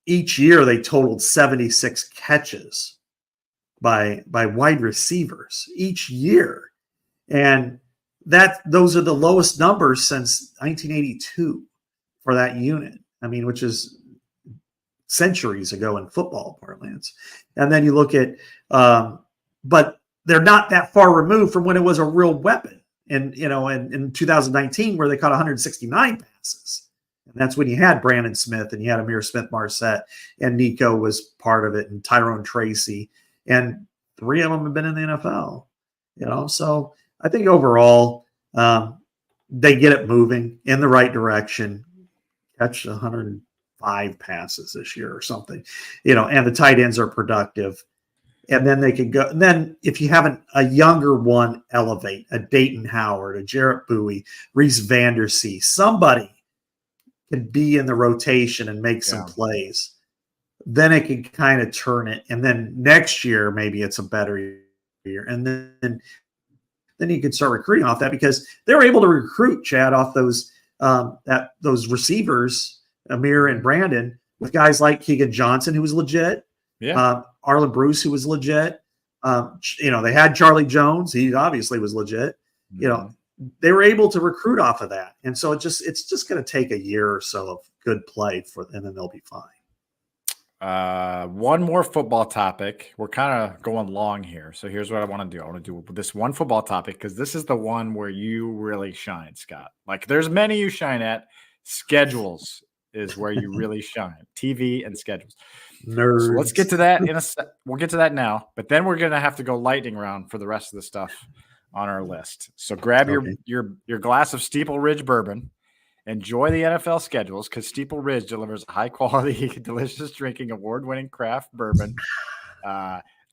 each year they totaled 76 catches by wide receivers each year. And those are the lowest numbers since 1982 for that unit. I mean, which is centuries ago in football parlance. And then you look at, but they're not that far removed from when it was a real weapon. And, in 2019, where they caught 169 passes. And that's when you had Brandon Smith and you had Amir Smith-Marset, and Nico was part of it, and Tyrone Tracy. And 3 of them have been in the NFL, So I think overall, they get it moving in the right direction. Catch 105 passes this year or something, and the tight ends are productive. And then they can go. And then if you have a younger one, elevate a Dayton Howard, a Jarrett Bowie, Reese Vandersee, somebody can be in the rotation and make some plays. Then it can kind of turn it. And then next year, maybe it's a better year. And then you can start recruiting off that, because they were able to recruit, Chad, off those receivers, Amir and Brandon, with guys like Keegan Johnson, who was legit. Yeah. Arlen Bruce, who was legit. They had Charlie Jones. He obviously was legit. They were able to recruit off of that. And so it's just going to take a year or so of good play and then they'll be fine. One more football topic. We're kind of going long here. So here's what I want to do. I want to do this one football topic, because this is the one where you really shine, Scott. Like, there's many you shine at. Schedules is where you really shine. TV and schedules. Nerds. So let's get to that we'll get to that now, but then we're going to have to go lightning round for the rest of the stuff on our list. So grab your glass of Steeple Ridge bourbon. Enjoy the NFL schedules, because Steeple Ridge delivers high quality, delicious drinking, award-winning craft bourbon.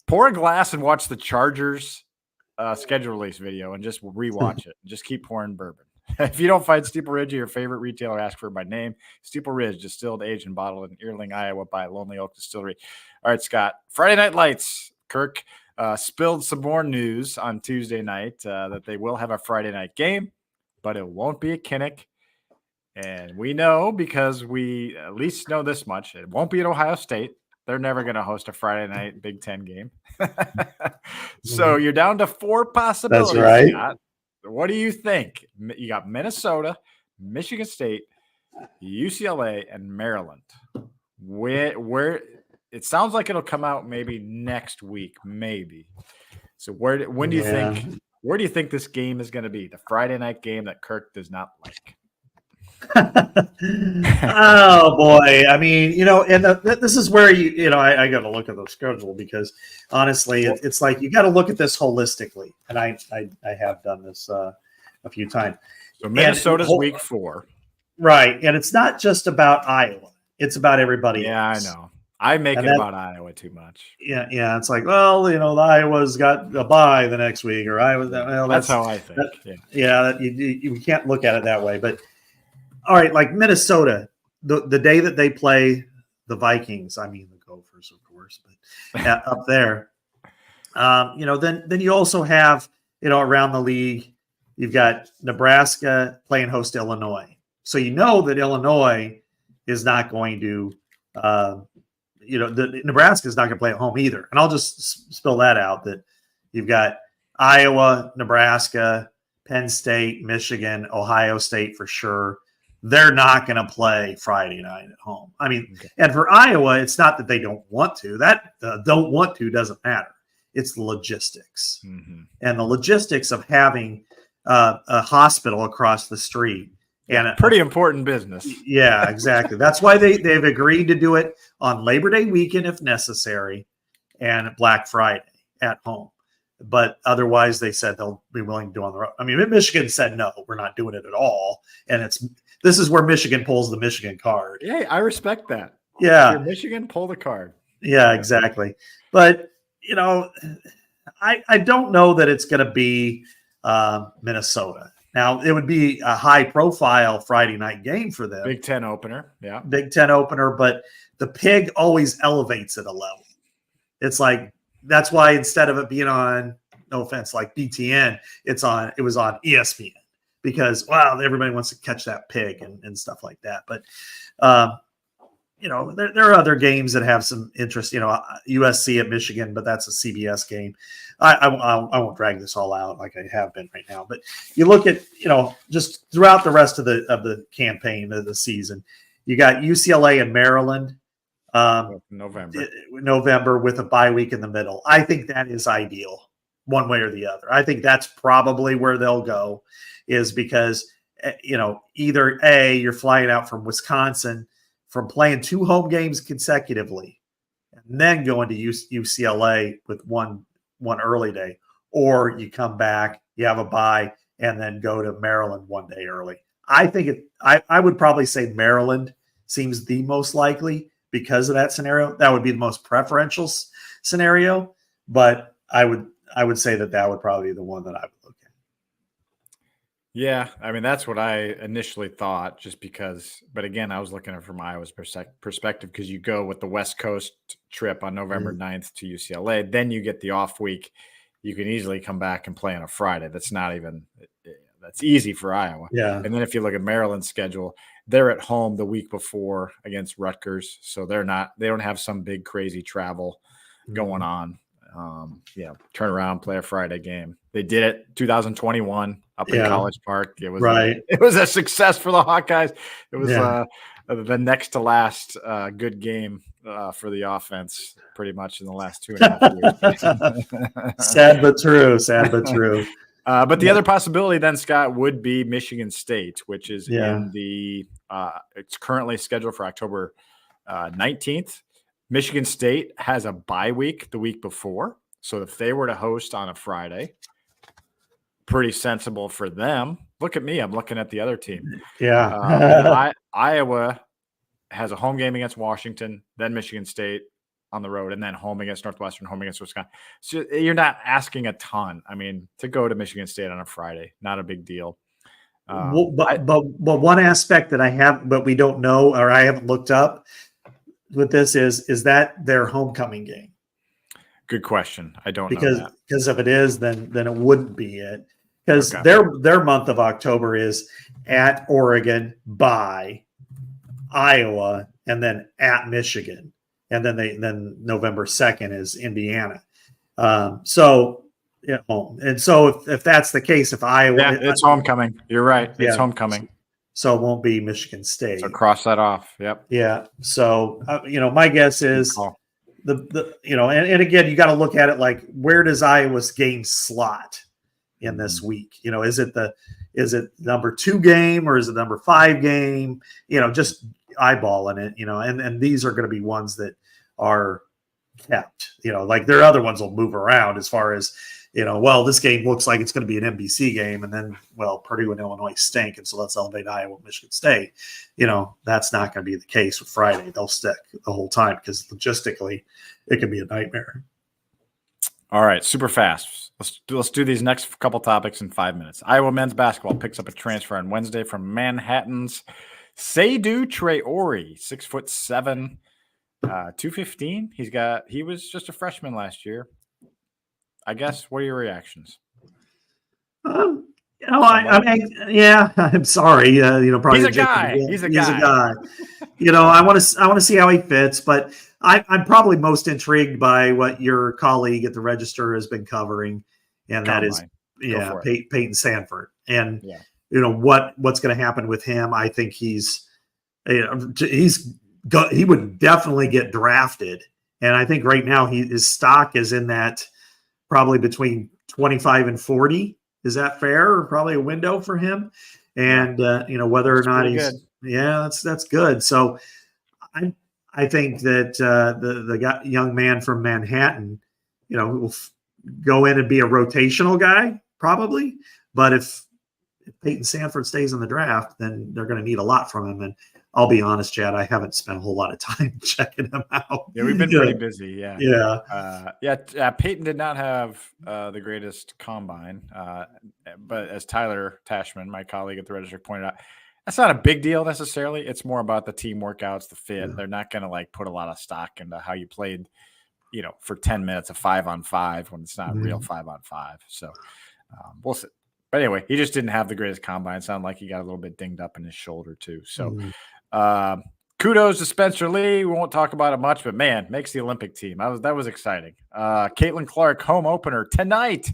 Pour a glass and watch the Chargers schedule release video and just rewatch it. Just keep pouring bourbon. If you don't find Steeple Ridge at your favorite retailer, ask for it by name. Steeple Ridge, distilled, aged, and bottled in Earling, Iowa by Lonely Oak Distillery. All right, Scott. Friday Night Lights. Kirk spilled some more news on Tuesday night that they will have a Friday night game, but it won't be at Kinnick. And we know, because we at least know this much, it won't be at Ohio State. They're never going to host a Friday night Big Ten game. So you're down to 4 possibilities. That's right. Scott. What do you think? You got Minnesota, Michigan State, UCLA, and Maryland. Where it sounds like it'll come out maybe next week, maybe. So where do you think this game is going to be? The Friday night game that Kirk does not like. Oh boy! I mean, and this is where I got to look at the schedule, because honestly, it's like you got to look at this holistically, and I have done this a few times. So Minnesota's week 4, right? And it's not just about Iowa; it's about everybody else. I know. I make it about Iowa too much. Yeah. It's like, well, the Iowa's got a bye the next week, or Iowa. Well, that's how I think. You can't look at it that way, but. All right, like Minnesota, the day that they play the Vikings, I mean the Gophers, of course, but up there, then you also have, around the league, you've got Nebraska playing host to Illinois. So that Illinois is not going to, Nebraska is not going to play at home either. And I'll just spill that out, that you've got Iowa, Nebraska, Penn State, Michigan, Ohio State for sure. They're not going to play Friday night at home. I mean, And for Iowa, it's not that they don't want to. That don't want to doesn't matter. It's the logistics. Mm-hmm. And the logistics of having a hospital across the street And pretty important business. Yeah, exactly. That's why they've agreed to do it on Labor Day weekend if necessary, and Black Friday at home. But otherwise, they said they'll be willing to do on the road. I mean, Michigan said no, we're not doing it at all. And this is where Michigan pulls the Michigan card. Yeah, I respect that. Yeah, if you're Michigan, pull the card. Yeah, exactly. But I don't know that it's going to be Minnesota. Now, it would be a high-profile Friday night game for them. Big Ten opener, yeah. Big Ten opener, but the Pig always elevates it a level. It's like, that's why instead of it being on, no offense, like BTN, it was on ESPN because, wow, everybody wants to catch that Pig and stuff like that. But, there are other games that have some interest, USC at Michigan, but that's a CBS game. I won't drag this all out like I have been right now, but you look at, just throughout the rest of the campaign of the season, you got UCLA and Maryland, November with a bye week in the middle. I think that is ideal one way or the other. I think that's probably where they'll go, is because, either A, you're flying out from Wisconsin from playing 2 home games consecutively and then going to UCLA with one early day, or you come back, you have a bye, and then go to Maryland one day early. I think I would probably say Maryland seems the most likely because of that scenario. That would be the most preferential scenario, but I would say that would probably be the one that I would look at. Yeah, I mean, that's what I initially thought, just because, but again, I was looking at it from Iowa's perspective, because you go with the West Coast trip on November 9th to UCLA, then you get the off week. You can easily come back and play on a Friday. That's easy for Iowa. Yeah. And then if you look at Maryland's schedule, they're at home the week before against Rutgers. So they don't have some big crazy travel going on. Turn around, play a Friday game. They did it 2021 up in College Park. It was a success for the Hawkeyes. It was the next to last good game for the offense pretty much in the last 2.5 years. Sad but true. But the other possibility then, Scott, would be Michigan State, which is in the it's currently scheduled for October 19th. Michigan State has a bye week the week before. So if they were to host on a Friday, pretty sensible for them. Look at me. I'm looking at the other team. Yeah. Iowa has a home game against Washington, then Michigan State on the road, and then home against Northwestern, home against Wisconsin. So you're not asking a ton. I mean, to go to Michigan State on a Friday, not a big deal. But one aspect that but we don't know, or I haven't looked up with this is that their homecoming game? Good question. I don't know that. Because if it is, then it wouldn't be it. Because their month of October is at Oregon, by Iowa, and then at Michigan, and then November 2nd is Indiana. So if that's the case, if Iowa, it's homecoming. You're right. It's homecoming. So it won't be Michigan State. So cross that off. Yep. Yeah. So my guess is and again, you got to look at it like, where does Iowa's game slot in this week? Is it number 2 game, or is it number 5 game? Just eyeballing it. And these are going to be ones that are kept. Like their other ones will move around as far as, this game looks like it's going to be an NBC game, and then, Purdue and Illinois stink, and so let's elevate Iowa, Michigan State. That's not going to be the case with Friday. They'll stick the whole time because logistically it can be a nightmare. All right, super fast. Let's do these next couple topics in 5 minutes. Iowa men's basketball picks up a transfer on Wednesday from Manhattan's Seydou Traore, 6'7", 215. He was just a freshman last year. I guess. What are your reactions? I'm sorry. Probably he's a guy. He's a guy. I want to see how he fits, but I'm probably most intrigued by what your colleague at the Register has been covering, and that is Peyton Sanford, and what's going to happen with him. I think he would definitely get drafted, and I think right now his stock is in that probably between 25 and 40. Is that fair? Or probably a window for him. And whether or not he's good. That's good. So I think that the young man from Manhattan, will go in and be a rotational guy probably. But if Peyton Sanford stays in the draft, then they're going to need a lot from him. And I'll be honest, Chad, I haven't spent a whole lot of time checking him out. Yeah, we've been pretty busy. Yeah. Peyton did not have the greatest combine, but as Tyler Tashman, my colleague at the Register, pointed out, that's not a big deal necessarily. It's more about the team workouts, the fit. Yeah. They're not going to put a lot of stock into how you played, for 10 minutes of 5-on-5 when it's not real 5-on-5. So we'll see. But anyway, he just didn't have the greatest combine. It sounded like he got a little bit dinged up in his shoulder too. So kudos to Spencer Lee. We won't talk about it much, but man, makes the Olympic team. That was exciting. Caitlin Clark, home opener tonight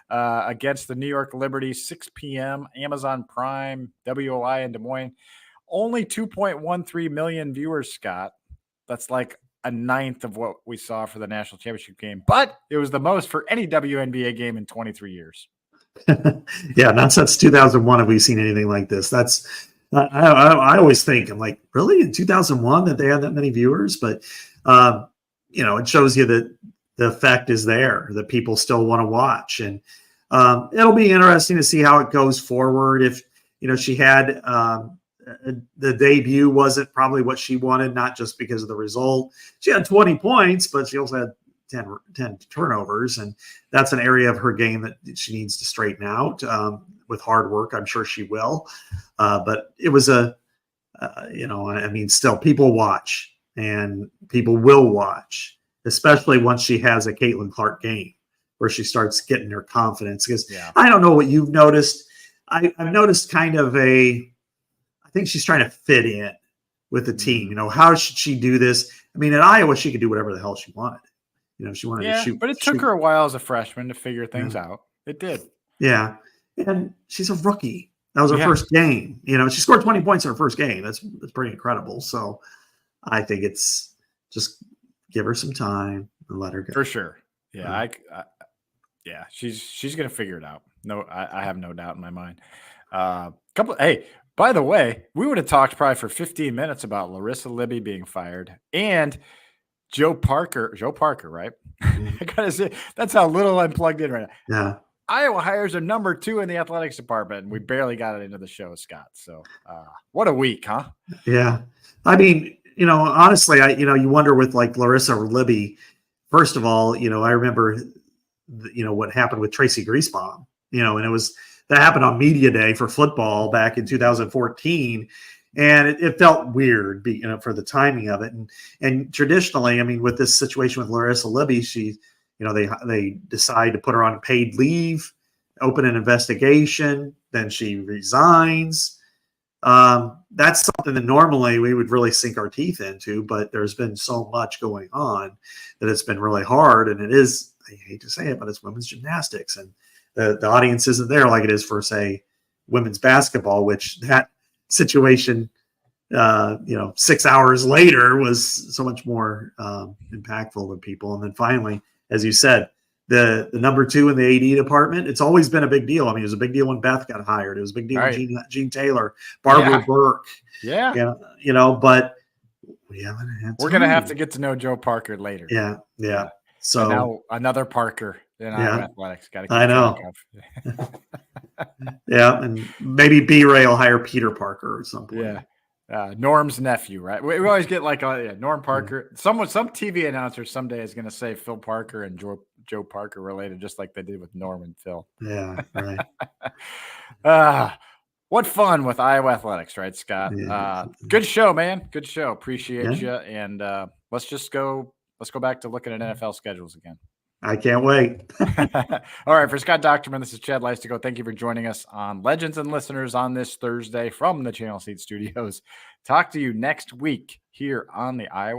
against the New York Liberty, 6 p.m. Amazon Prime, WOI in Des Moines. Only 2.13 million viewers, Scott. That's like a ninth of what we saw for the national championship game, but it was the most for any WNBA game in 23 years. Yeah, not since 2001 have we seen anything like this. That's I always think, I'm like, really, in 2001 that they had that many viewers? But it shows you that the effect is there, that people still want to watch, and it'll be interesting to see how it goes forward. If she had the debut wasn't probably what she wanted, not just because of the result. She had 20 points, but she also had 10 turnovers, and that's an area of her game that she needs to straighten out with hard work. I'm sure she will, but it was still people watch, and people will watch, especially once she has a Caitlin Clark game where she starts getting her confidence. Because I don't know what you've noticed. I've noticed kind of I think she's trying to fit in with the team. How should she do this? I mean, at Iowa, she could do whatever the hell she wanted. She wanted to shoot. But it took her a while as a freshman to figure things out. It did. Yeah. And she's a rookie. That was her first game. She scored 20 points in her first game. That's pretty incredible. So I think it's just give her some time and let her go. For sure. Yeah. She's going to figure it out. No, I have no doubt in my mind. Hey, by the way, we would have talked probably for 15 minutes about Larissa Libby being fired and Joe Parker, right? I gotta say, that's how little I'm plugged in right now. Yeah. Iowa hires a number 2 in the athletics department, and we barely got it into the show, Scott. So what a week, huh? Yeah. I mean, honestly, you wonder with Larissa Libby, first of all, I remember, what happened with Tracy Griesbaum, and that happened on media day for football back in 2014. And it felt weird, for the timing of it. And traditionally, I mean, with this situation with Larissa Libby, she, they decide to put her on paid leave, open an investigation, then she resigns. That's something that normally we would really sink our teeth into, but there's been so much going on that it's been really hard. And it is, I hate to say it, but it's women's gymnastics, and the audience isn't there like it is for, say, women's basketball, which that situation 6 hours later was so much more impactful to people. And then finally, as you said, the number 2 in the AD department, it's always been a big deal. I mean, it was a big deal when Beth got hired. It was a big deal when Jean Taylor, Barbara Burke. Yeah. But we haven't had time. We're going to have to get to know Joe Parker later. Yeah. So and now another Parker in athletics. Got to keep I know. Yeah, and maybe B-Ray will hire Peter Parker or something. Yeah, Norm's nephew, right? We always get Norm Parker. Some TV announcer someday is going to say Phil Parker and Joe Parker related, just like they did with Norm and Phil. Yeah, right. What fun with Iowa athletics, right, Scott? Yeah. Good show, man. Good show. Appreciate you. And let's go back to looking at NFL schedules again. I can't wait. All right. For Scott Dochterman, this is Chad Leistikow. Thank you for joining us on Legends and Listeners on this Thursday from the Channel Seed Studios. Talk to you next week here on the Iowa